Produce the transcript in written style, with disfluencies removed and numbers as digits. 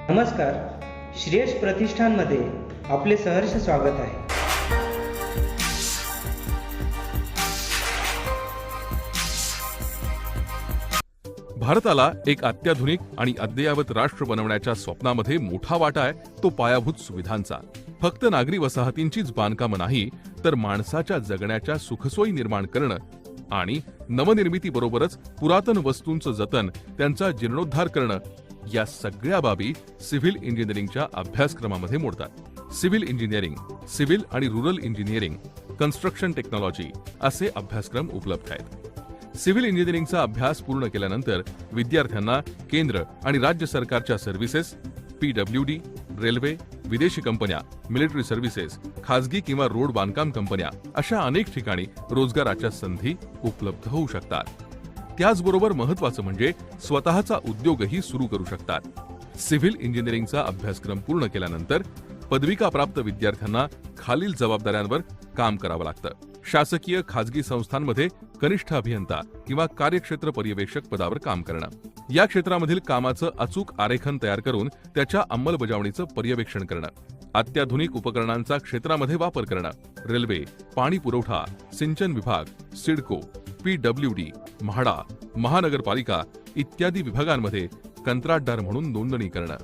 नमस्कार. श्रेयस प्रतिष्ठानमध्ये आपले सहर्ष स्वागत आहे. भारताला एक अत्याधुनिक आणि अद्ययावत राष्ट्र बनवण्याच्या स्वप्नामध्ये मोठा वाटा आहे तो पायाभूत सुविधांचा. फक्त नागरी वसाहतींचीच बांधकामं नाही, तर माणसाच्या जगण्याच्या सुखसोयी निर्माण करणं आणि नवनिर्मितीबरोबरच पुरातन वस्तूंचं जतन, त्यांचा जीर्णोद्धार करणं, या सगळ्या बाबी सिव्हिल इंजिनिअरिंगच्या अभ्यासक्रमामध्ये मोडतात. सिव्हिल इंजिनिअरिंग, सिव्हिल आणि रुरल इंजिनिअरिंग, कन्स्ट्रक्शन टेक्नॉलॉजी असे अभ्यासक्रम उपलब्ध आहेत. सिव्हिल इंजिनिअरिंगचा अभ्यास पूर्ण केल्यानंतर विद्यार्थ्यांना केंद्र आणि राज्य सरकारच्या सर्व्हिसेस, PWD, रेल्वे, विदेशी कंपन्या, मिलिटरी सर्व्हिसेस, खासगी किंवा रोड बांधकाम कंपन्या अशा अनेक ठिकाणी रोजगाराच्या संधी उपलब्ध होऊ शकतात. त्याचबरोबर महत्त्वाचं म्हणजे स्वतःचा उद्योगही सुरू करू शकतात. सिव्हिल इंजिनिअरिंगचा अभ्यासक्रम पूर्ण केल्यानंतर पदविकाप्राप्त विद्यार्थ्यांना खालील जबाबदाऱ्यांवर काम करावं लागतं. शासकीय खाजगी संस्थांमध्ये कनिष्ठ अभियंता किंवा कार्यक्षेत्र पर्यवेक्षक पदावर काम करणं, या क्षेत्रामधील कामाचं अचूक आरेखन तयार करून त्याच्या अंमलबजावणीचं पर्यवेक्षण करणं, अत्याधुनिक उपकरणांचा क्षेत्रामध्ये वापर करणं, रेल्वे, पाणी पुरवठा, सिंचन विभाग, सिडको, PWD, म्हाडा, महानगरपालिका इत्यादी विभागांमध्ये कंत्राटदार म्हणून नोंदणी करणं.